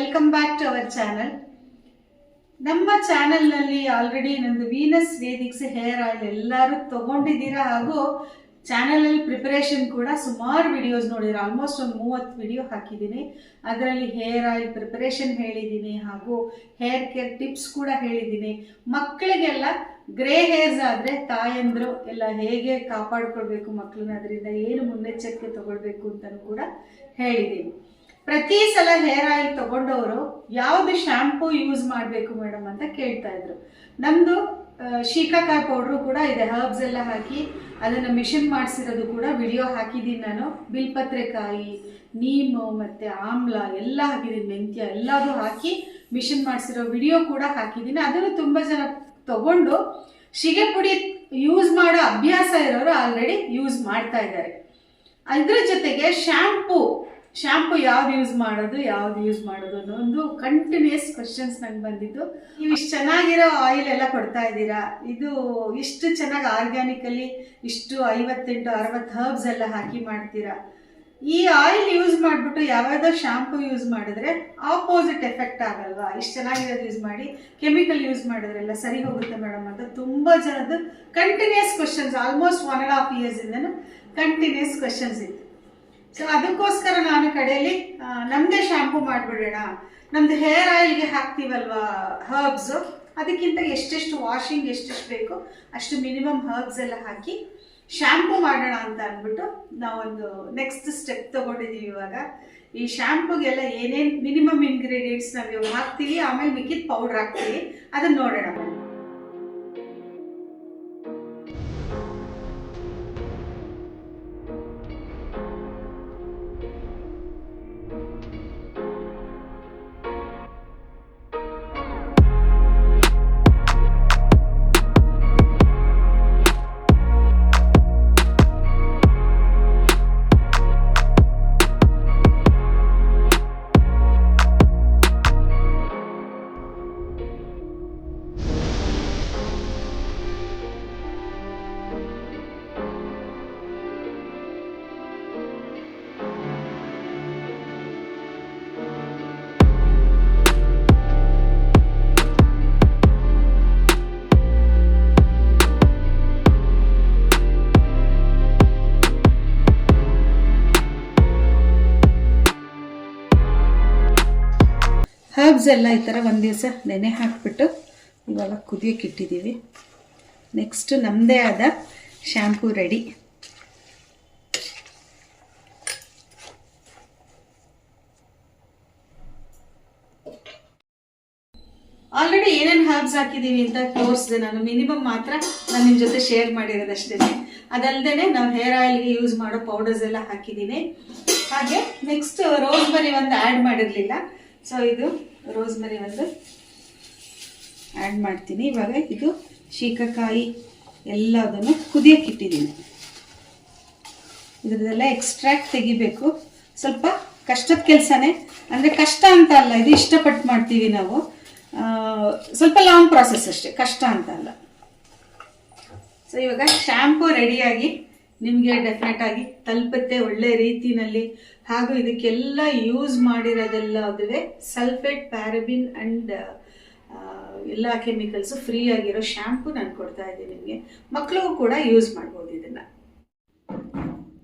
Welcome back to our channel. ನಮ್ಮ ಚಾನಲ್ನಲ್ಲಿ already ನಂದು ವೀನಸ್ ವೇದಿಕ್ಸ್ ಹೇರ್ ಆಯಿಲ್ ಎಲ್ಲರೂ ತಗೊಂಡಿದ್ದೀರಾ, ಹಾಗೂ ಚಾನಲಲ್ಲಿ ಪ್ರಿಪರೇಷನ್ ಕೂಡ ಸುಮಾರು ವಿಡಿಯೋಸ್ ನೋಡಿದ್ದೀರಾ. ಆಲ್ಮೋಸ್ಟ್ ಒಂದು 30 ವಿಡಿಯೋ ಹಾಕಿದ್ದೀನಿ. ಅದರಲ್ಲಿ ಹೇರ್ ಆಯಿಲ್ ಪ್ರಿಪರೇಷನ್ ಹೇಳಿದ್ದೀನಿ, ಹಾಗೂ ಹೇರ್ ಕೇರ್ ಟಿಪ್ಸ್ ಕೂಡ ಹೇಳಿದ್ದೀನಿ. ಮಕ್ಕಳಿಗೆಲ್ಲ ಗ್ರೇ ಹೇರ್ಸ್ ಆದರೆ ತಾಯಂದರು ಎಲ್ಲ ಹೇಗೆ ಕಾಪಾಡ್ಕೊಳ್ಬೇಕು ಮಕ್ಕಳನ್ನ, ಅದರಿಂದ ಏನು ಮುನ್ನೆಚ್ಚರಿಕೆ ತಗೊಳ್ಬೇಕು ಅಂತಲೂ ಕೂಡ ಹೇಳಿದ್ದೀನಿ. ಪ್ರತಿ ಸಲ ಹೇರ್ ಆಯಿಲ್ ತಗೊಂಡವರು ಯಾವುದು ಶಾಂಪೂ ಯೂಸ್ ಮಾಡಬೇಕು ಮೇಡಮ್ ಅಂತ ಕೇಳ್ತಾ ಇದ್ರು. ನಮ್ಮದು ಶೀಕಾಕಾಯಿ ಪೌಡ್ರು ಕೂಡ ಇದೆ, ಹರ್ಬ್ಸ್ ಎಲ್ಲ ಹಾಕಿ ಅದನ್ನು ಮಿಷನ್ ಮಾಡಿಸಿರೋದು ಕೂಡ ವಿಡಿಯೋ ಹಾಕಿದ್ದೀನಿ ನಾನು. ಬಿಲ್ಪತ್ರೆಕಾಯಿ, ನೀಮು ಮತ್ತು ಆಮ್ಲ ಎಲ್ಲ ಹಾಕಿದ್ದೀನಿ, ಮೆಂತ್ಯ ಎಲ್ಲದೂ ಹಾಕಿ ಮಿಷನ್ ಮಾಡಿಸಿರೋ ವಿಡಿಯೋ ಕೂಡ ಹಾಕಿದ್ದೀನಿ. ಅದನ್ನು ತುಂಬ ಜನ ತಗೊಂಡು ಶಿಗೆ ಪುಡಿ ಯೂಸ್ ಮಾಡೋ ಅಭ್ಯಾಸ ಇರೋರು ಆಲ್ರೆಡಿ ಯೂಸ್ ಮಾಡ್ತಾ ಇದ್ದಾರೆ. ಇದ್ರ ಜೊತೆಗೆ ಶಾಂಪೂ ಯಾವ್ದು ಯೂಸ್ ಮಾಡೋದು ಅನ್ನೋ ಒಂದು ಕಂಟಿನ್ಯೂಸ್ ಕ್ವಶನ್ಸ್ ನಂಗೆ ಬಂದಿದ್ದು. ನೀವು ಇಷ್ಟು ಚೆನ್ನಾಗಿರೋ ಆಯಿಲ್ ಎಲ್ಲ ಕೊಡ್ತಾ ಇದ್ದೀರಾ, ಇದು ಇಷ್ಟು ಚೆನ್ನಾಗಿ ಆರ್ಗ್ಯಾನಿಕಲಿ ಇಷ್ಟು 58-60 ಹರ್ಬ್ಸ್ ಎಲ್ಲ ಹಾಕಿ ಮಾಡ್ತೀರಾ, ಈ ಆಯಿಲ್ ಯೂಸ್ ಮಾಡಿಬಿಟ್ಟು ಯಾವ್ಯಾವುದೋ ಶಾಂಪೂ ಯೂಸ್ ಮಾಡಿದ್ರೆ ಆಪೋಸಿಟ್ ಎಫೆಕ್ಟ್ ಆಗಲ್ವಾ? ಇಷ್ಟು ಚೆನ್ನಾಗಿರೋದು ಯೂಸ್ ಮಾಡಿ ಕೆಮಿಕಲ್ ಯೂಸ್ ಮಾಡಿದ್ರೆಲ್ಲ ಸರಿ ಹೋಗುತ್ತೆ ಮೇಡಮ್ ಅಂತ ತುಂಬ ಜನದ್ದು ಕಂಟಿನ್ಯೂಸ್ ಕ್ವಶನ್ಸ್, ಆಲ್ಮೋಸ್ಟ್ 1.5 years ಇಂದನೂ ಕಂಟಿನ್ಯೂಸ್ ಕ್ವಶನ್ಸ್ ಇತ್ತು. ಸೊ ಅದಕ್ಕೋಸ್ಕರ ನಾನು ಕಡೆಯಲ್ಲಿ ನಮ್ಮದೇ ಶಾಂಪೂ ಮಾಡಿಬಿಡೋಣ, ನಮ್ಮದು ಹೇರ್ ಆಯಿಲ್ಗೆ ಹಾಕ್ತೀವಲ್ವಾ ಹರ್ಬ್ಸು, ಅದಕ್ಕಿಂತ ಎಷ್ಟೆಷ್ಟು ವಾಷಿಂಗ್ ಎಷ್ಟೆಷ್ಟು ಬೇಕು ಅಷ್ಟು ಮಿನಿಮಮ್ ಹರ್ಬ್ಸ್ ಎಲ್ಲ ಹಾಕಿ ಶಾಂಪೂ ಮಾಡೋಣ ಅಂತ ಅಂದ್ಬಿಟ್ಟು ನಾವೊಂದು ನೆಕ್ಸ್ಟ್ ಸ್ಟೆಪ್ ತೊಗೊಂಡಿದ್ದೀವಿ. ಇವಾಗ ಈ ಶಾಂಪೂಗೆಲ್ಲ ಏನೇನು ಮಿನಿಮಮ್ ಇಂಗ್ರೀಡಿಯೆಂಟ್ಸ್ ನಾವು ಇವಾಗ ಹಾಕ್ತೀವಿ, ಆಮೇಲೆ ಮಿಕ್ಕಿದ ಪೌಡ್ರ್ ಹಾಕ್ತೀವಿ, ಅದನ್ನು ನೋಡೋಣ. ಹರ್ಬ್ಸ್ ಎಲ್ಲ ಈ ಥರ ಒಂದು ದಿವಸ ನೆನೆ ಹಾಕಿಬಿಟ್ಟು ಇವಾಗ ಕುದಿಯೋಕೆ ಇಟ್ಟಿದ್ದೀವಿ. ನೆಕ್ಸ್ಟ್ ನಮ್ಮದೇ ಆದ ಶ್ಯಾಂಪೂ ರೆಡಿ. ಆಲ್ರೆಡಿ ಏನೇನು ಹರ್ಬ್ಸ್ ಹಾಕಿದ್ದೀವಿ ಅಂತ ತೋರಿಸಿದೆ ನಾನು, ಮಿನಿಮಮ್ ಮಾತ್ರ ನಾನು ನಿಮ್ಮ ಜೊತೆ ಶೇರ್ ಮಾಡಿರೋದಷ್ಟೇ. ಅದಲ್ಲದೆ ನಾವು ಹೇರ್ ಆಯಿಲ್ಗೆ ಯೂಸ್ ಮಾಡೋ ಪೌಡರ್ಸ್ ಎಲ್ಲ ಹಾಕಿದ್ದೀನಿ. ಹಾಗೆ ನೆಕ್ಸ್ಟ್ ರೋಸ್ಮರಿ ಒಂದು ಆ್ಯಡ್ ಮಾಡಿರಲಿಲ್ಲ, ಸೊ ಇದು ರೋಸ್ಮರಿ ಒಂದು ಆ್ಯಡ್ ಮಾಡ್ತೀನಿ. ಇವಾಗ ಇದು ಶೀಕಾಕಾಯಿ ಎಲ್ಲದನ್ನು ಕುದಿಯೋಕೆ ಇಟ್ಟಿದ್ದೀನಿ. ಇದರದೆಲ್ಲ ಎಕ್ಸ್ಟ್ರಾಕ್ಟ್ ತೆಗಿಬೇಕು. ಸ್ವಲ್ಪ ಕಷ್ಟದ ಕೆಲಸನೇ, ಅಂದರೆ ಕಷ್ಟ ಅಂತ ಅಲ್ಲ, ಇದು ಇಷ್ಟಪಟ್ಟು ಮಾಡ್ತೀವಿ ನಾವು. ಸ್ವಲ್ಪ ಲಾಂಗ್ ಪ್ರಾಸೆಸ್ ಅಷ್ಟೇ, ಕಷ್ಟ ಅಂತ ಅಲ್ಲ. ಸೊ ಇವಾಗ ಶ್ಯಾಂಪೂ ರೆಡಿಯಾಗಿ ನಿಮಗೆ ಡೆಫಿನೆಟ್ ಆಗಿ ತಲುಪುತ್ತೆ ಒಳ್ಳೆ ರೀತಿನಲ್ಲಿ. ಹಾಗೂ ಇದಕ್ಕೆಲ್ಲ ಯೂಸ್ ಮಾಡಿರೋದೆಲ್ಲ ಅದುವೇ ಸಲ್ಫೇಟ್, ಪ್ಯಾರಬಿನ್ ಆ್ಯಂಡ್ ಎಲ್ಲ ಕೆಮಿಕಲ್ಸು ಫ್ರೀ ಆಗಿರೋ ಶ್ಯಾಂಪು ನಾನು ಕೊಡ್ತಾ ಇದ್ದೀನಿ ನಿಮಗೆ. ಮಕ್ಕಳಿಗೂ ಕೂಡ ಯೂಸ್ ಮಾಡ್ಬೋದು. ಇದನ್ನು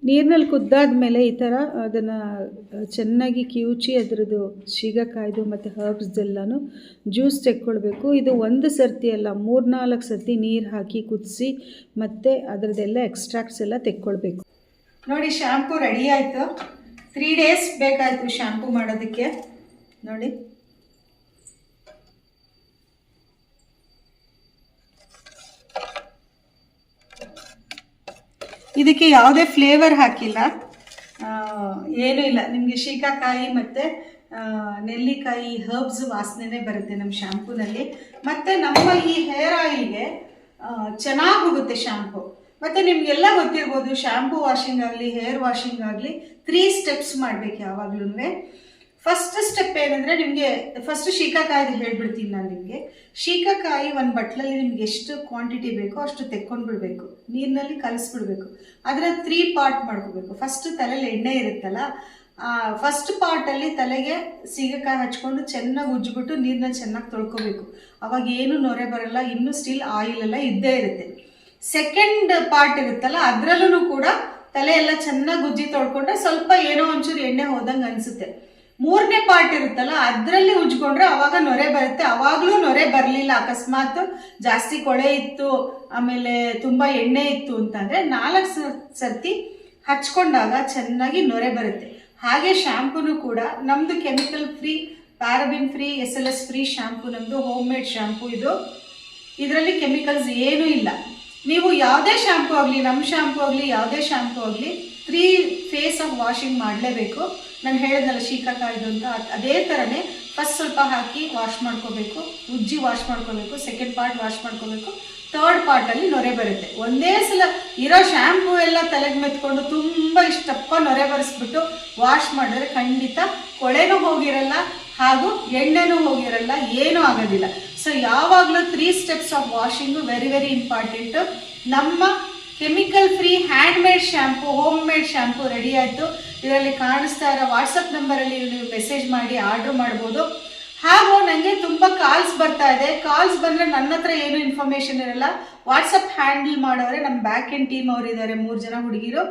ನೀರಿನಲ್ಲಿ ಕುದ್ದಾದ ಮೇಲೆ ಈ ಥರ ಅದನ್ನು ಚೆನ್ನಾಗಿ ಕಿವುಚಿ ಅದರದ್ದು ಶೀಗಕಾಯ್ದು ಮತ್ತು ಹರ್ಬ್ಸ್ದೆಲ್ಲನೂ ಜ್ಯೂಸ್ ತೆಕ್ಕೊಳ್ಬೇಕು. ಇದು ಒಂದು ಸರ್ತಿ ಅಲ್ಲ, 3-4 ಸರ್ತಿ ನೀರು ಹಾಕಿ ಕುದಿಸಿ ಮತ್ತು ಅದರದ್ದೆಲ್ಲ ಎಕ್ಸ್ಟ್ರಾಕ್ಟ್ಸ್ ಎಲ್ಲ ತೆಕ್ಕೊಳ್ಬೇಕು. ನೋಡಿ ಶ್ಯಾಂಪು ರೆಡಿ ಆಯಿತು. 3 days ಬೇಕಾಯಿತು ಶ್ಯಾಂಪು ಮಾಡೋದಕ್ಕೆ. ನೋಡಿ ಇದಕ್ಕೆ ಯಾವುದೇ ಫ್ಲೇವರ್ ಹಾಕಿಲ್ಲ, ಏನೂ ಇಲ್ಲ. ನಿಮಗೆ ಶೀಕಾಕಾಯಿ ಮತ್ತು ನೆಲ್ಲಿಕಾಯಿ ಹರ್ಬ್ಸ್ ವಾಸನೆ ಬರುತ್ತೆ ನಮ್ಮ ಶ್ಯಾಂಪೂನಲ್ಲಿ. ಮತ್ತು ನಮ್ಮ ಈ ಹೇರ್ ಆಯಿಲ್ಗೆ ಚೆನ್ನಾಗಿ ಹೋಗುತ್ತೆ ಶ್ಯಾಂಪು. ಮತ್ತು ನಿಮಗೆಲ್ಲ ಗೊತ್ತಿರ್ಬೋದು, ಶ್ಯಾಂಪೂ ವಾಷಿಂಗ್ ಆಗಲಿ ಹೇರ್ ವಾಷಿಂಗ್ ಆಗಲಿ 3 steps ಮಾಡಬೇಕು ಯಾವಾಗಲೂ. ಫಸ್ಟ್ ಸ್ಟೆಪ್ ಏನಂದರೆ, ನಿಮಗೆ ಫಸ್ಟ್ ಶೀಕಾಕಾಯಿದು ಹೇಳ್ಬಿಡ್ತೀನಿ ನಾನು ನಿಮಗೆ. ಶೀಕಾಕಾಯಿ ಒಂದು ಬಟ್ಲಲ್ಲಿ ನಿಮ್ಗೆ ಎಷ್ಟು ಕ್ವಾಂಟಿಟಿ ಬೇಕೋ ಅಷ್ಟು ತೆಕ್ಕೊಂಡು ಬಿಡಬೇಕು, ನೀರಿನಲ್ಲಿ ಕಲಿಸ್ಬಿಡ್ಬೇಕು. ಅದರ 3 part ಮಾಡ್ಕೋಬೇಕು. ಫಸ್ಟ್ ತಲೆಯಲ್ಲಿ ಎಣ್ಣೆ ಇರುತ್ತಲ್ಲ, ಫಸ್ಟ್ ಪಾರ್ಟಲ್ಲಿ ತಲೆಗೆ ಸೀಗೆಕಾಯಿ ಹಚ್ಕೊಂಡು ಚೆನ್ನಾಗಿ ಉಜ್ಜಿಬಿಟ್ಟು ನೀರನ್ನ ಚೆನ್ನಾಗಿ ತೊಳ್ಕೊಬೇಕು. ಅವಾಗ ಏನು ನೊರೆ ಬರಲ್ಲ, ಇನ್ನೂ ಸ್ಟಿಲ್ ಆಯಿಲ್ ಎಲ್ಲ ಇದ್ದೇ ಇರುತ್ತೆ. ಸೆಕೆಂಡ್ ಪಾರ್ಟ್ ಇರುತ್ತಲ್ಲ, ಅದರಲ್ಲೂ ಕೂಡ ತಲೆ ಎಲ್ಲ ಚೆನ್ನಾಗಿ ಉಜ್ಜಿ ತೊಳ್ಕೊಂಡ್ರೆ ಸ್ವಲ್ಪ ಏನೋ ಒಂಚೂರು ಎಣ್ಣೆ ಹೋದಂಗೆ ಅನಿಸುತ್ತೆ. ಮೂರನೇ ಪಾರ್ಟ್ ಇರುತ್ತಲ್ಲ, ಅದರಲ್ಲಿ ಉಜ್ಕೊಂಡ್ರೆ ಅವಾಗ ನೊರೆ ಬರುತ್ತೆ. ಅವಾಗಲೂ ನೊರೆ ಬರಲಿಲ್ಲ, ಅಕಸ್ಮಾತ್ ಜಾಸ್ತಿ ಕೊಳೆ ಇತ್ತು, ಆಮೇಲೆ ತುಂಬ ಎಣ್ಣೆ ಇತ್ತು ಅಂತಂದರೆ 4 ಸರ್ತಿ ಹಚ್ಕೊಂಡಾಗ ಚೆನ್ನಾಗಿ ನೊರೆ ಬರುತ್ತೆ. ಹಾಗೆ ಶ್ಯಾಂಪೂನು ಕೂಡ ನಮ್ಮದು chemical free, paraben free, SLS free shampoo ನಮ್ಮದು, ಹೋಮ್ ಮೇಡ್ ಶ್ಯಾಂಪೂ ಇದು. ಇದರಲ್ಲಿ ಕೆಮಿಕಲ್ಸ್ ಏನೂ ಇಲ್ಲ. ನೀವು ಯಾವುದೇ ಶ್ಯಾಂಪೂ ಆಗಲಿ, ನಮ್ಮ ಶ್ಯಾಂಪೂ ಆಗಲಿ, ಯಾವುದೇ ಶ್ಯಾಂಪೂ ಆಗಲಿ 3 ಫೇಸ್ ಆಫ್ ವಾಷಿಂಗ್ ಮಾಡಲೇಬೇಕು. ನಾನು ಹೇಳಿದ್ನಲ್ಲ ಶೀಕಾಕಾಯ್ದು ಅಂತ, ಅದೇ ಥರನೇ ಫಸ್ಟ್ ಸ್ವಲ್ಪ ಹಾಕಿ ವಾಶ್ ಮಾಡ್ಕೋಬೇಕು, ಉಜ್ಜಿ ವಾಶ್ ಮಾಡ್ಕೋಬೇಕು, ಸೆಕೆಂಡ್ ಪಾರ್ಟ್ ವಾಶ್ ಮಾಡ್ಕೋಬೇಕು, ಥರ್ಡ್ ಪಾರ್ಟಲ್ಲಿ ನೊರೆ ಬರುತ್ತೆ. ಒಂದೇ ಸಲ ಇರೋ ಶ್ಯಾಂಪೂ ಎಲ್ಲ ತಲೆಗೆ ಮೆತ್ಕೊಂಡು ತುಂಬ ಇಷ್ಟಪ್ಪ ನೊರೆ ಬರೆಸ್ಬಿಟ್ಟು ವಾಶ್ ಮಾಡಿದ್ರೆ ಖಂಡಿತ ಕೊಳೆನೂ ಹೋಗಿರಲ್ಲ, ಹಾಗೂ ಎಣ್ಣೆನೂ ಹೋಗಿರಲ್ಲ, ಏನೂ ಆಗೋದಿಲ್ಲ. ಸೊ ಯಾವಾಗಲೂ 3 steps of washing very very important. ನಮ್ಮ chemical free hand made shampoo, home made shampoo ready ಆಯಿತು. ಇದರಲ್ಲಿ ಕಾಣಿಸ್ತಾ ಇರೋ ವಾಟ್ಸಪ್ ನಂಬರಲ್ಲಿ ನೀವು ಮೆಸೇಜ್ ಮಾಡಿ ಆರ್ಡ್ರ್ ಮಾಡ್ಬೋದು. ಹಾಗೂ ನನಗೆ ತುಂಬ ಕಾಲ್ಸ್ ಬರ್ತಾ ಇದೆ. ಕಾಲ್ಸ್ ಬಂದರೆ ನನ್ನ ಹತ್ರ ಏನು ಇನ್ಫಾರ್ಮೇಷನ್ ಇರಲ್ಲ. ವಾಟ್ಸಪ್ ಹ್ಯಾಂಡಲ್ ಮಾಡೋರೆ ನಮ್ಮ ಬ್ಯಾಕ್ ಎಂಡ್ ಟೀಮ್ ಅವರು ಇದ್ದಾರೆ, 3 ಜನ ಹುಡುಗಿರು.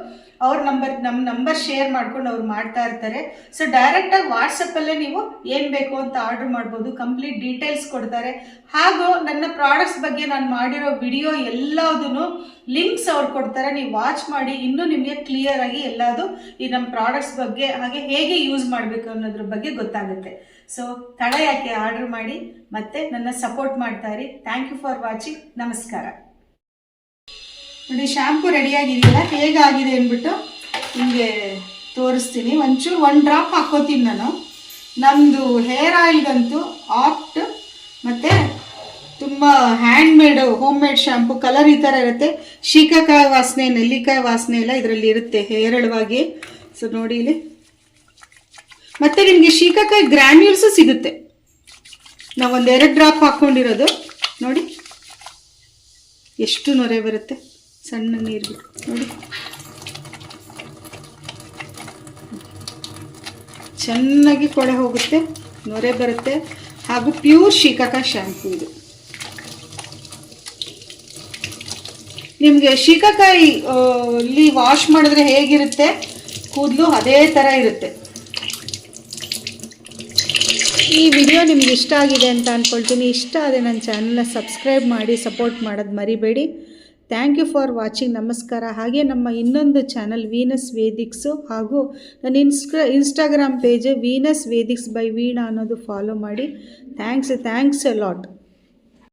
ಅವ್ರ ನಮ್ಮ ನಂಬರ್ ಶೇರ್ ಮಾಡ್ಕೊಂಡು ಅವ್ರು ಮಾಡ್ತಾ ಇರ್ತಾರೆ. ಸೊ ಡೈರೆಕ್ಟಾಗಿ ವಾಟ್ಸಪ್ಪಲ್ಲೇ ನೀವು ಏನು ಬೇಕು ಅಂತ ಆರ್ಡ್ರ್ ಮಾಡ್ಬೋದು. ಕಂಪ್ಲೀಟ್ ಡೀಟೇಲ್ಸ್ ಕೊಡ್ತಾರೆ. ಹಾಗೂ ನನ್ನ ಪ್ರಾಡಕ್ಟ್ಸ್ ಬಗ್ಗೆ ನಾನು ಮಾಡಿರೋ ವಿಡಿಯೋ ಎಲ್ಲದೂ ಲಿಂಕ್ಸ್ ಅವ್ರು ಕೊಡ್ತಾರೆ. ನೀವು ವಾಚ್ ಮಾಡಿ ಇನ್ನೂ ನಿಮಗೆ ಕ್ಲಿಯರ್ ಆಗಿ ಎಲ್ಲದು ಈ ನಮ್ಮ ಪ್ರಾಡಕ್ಟ್ಸ್ ಬಗ್ಗೆ, ಹಾಗೆ ಹೇಗೆ ಯೂಸ್ ಮಾಡಬೇಕು ಅನ್ನೋದ್ರ ಬಗ್ಗೆ ಗೊತ್ತಾಗುತ್ತೆ. ಸೊ ತಡ ಯಾಕೆ, ಆರ್ಡರ್ ಮಾಡಿ ಮತ್ತೆ ನನ್ನ ಸಪೋರ್ಟ್ ಮಾಡ್ತಾ ಇರಿ. Thank you for watching. ನಮಸ್ಕಾರ. ನೋಡಿ ಶ್ಯಾಂಪು ರೆಡಿಯಾಗಿದೆಯಲ್ಲ, ಹೇಗಾಗಿದೆ ಅಂದ್ಬಿಟ್ಟು ನಿಮಗೆ ತೋರಿಸ್ತೀನಿ. ಒಂಚೂರು 1 ಡ್ರಾಪ್ ಹಾಕ್ಕೋತೀನಿ ನಾನು. ನಮ್ಮದು ಹೇರ್ ಆಯಿಲ್ಗಂತೂ ಆಪ್ಟ್ ಮತ್ತು ತುಂಬ hand made home made shampoo. Colour ಈ ಥರ ಇರುತ್ತೆ. ಶೀಕಾಕಾಯಿ ವಾಸನೆ, ನೆಲ್ಲಿಕಾಯಿ ವಾಸನೆ ಎಲ್ಲ ಇದರಲ್ಲಿ ಇರುತ್ತೆ ಹೇರಳವಾಗಿ. ಸೊ ನೋಡಿ ಇಲ್ಲಿ. ಮತ್ತು ನಿಮಗೆ ಶೀಕಾಕಾಯಿ ಗ್ರ್ಯಾನ್ಯೂಲ್ಸು ಸಿಗುತ್ತೆ. ನಾವು 1-2 ಡ್ರಾಪ್ ಹಾಕ್ಕೊಂಡಿರೋದು ನೋಡಿ, ಎಷ್ಟು ನೊರೆ ಬರುತ್ತೆ. ಸಣ್ಣ ನೀರು ಬಿಟ್ಟು ನೋಡಿ, ಚೆನ್ನಾಗಿ ಕೊಳೆ ಹೋಗುತ್ತೆ, ನೊರೆ ಬರುತ್ತೆ. ಹಾಗೂ ಪ್ಯೂರ್ ಶೀಕಾಕಾಯಿ ಶ್ಯಾಂಪು ಇದು. ನಿಮಗೆ ಶೀಕಾಕಾಯಿ ಇಲ್ಲಿ ವಾಶ್ ಮಾಡಿದ್ರೆ ಹೇಗಿರುತ್ತೆ ಕೂದಲು, ಅದೇ ಥರ ಇರುತ್ತೆ. ಈ ವಿಡಿಯೋ ನಿಮ್ಗೆ ಇಷ್ಟ ಆಗಿದೆ ಅಂತ ಅಂದ್ಕೊಳ್ತೀನಿ. ಇಷ್ಟ ಆದರೆ ನನ್ನ ಚಾನಲ್ನ ಸಬ್ಸ್ಕ್ರೈಬ್ ಮಾಡಿ ಸಪೋರ್ಟ್ ಮಾಡೋದು ಮರಿಬೇಡಿ. Thank you for watching. ನಮಸ್ಕಾರ. ಹಾಗೆ ನಮ್ಮ ಇನ್ನೊಂದು ಚಾನಲ್ ವೀನಸ್ ವೇದಿಕ್ಸು, ಹಾಗೂ ನನ್ನ Instagram page Venus Vedics by Veena ಅನ್ನೋದು ಫಾಲೋ ಮಾಡಿ. Thanks a lot.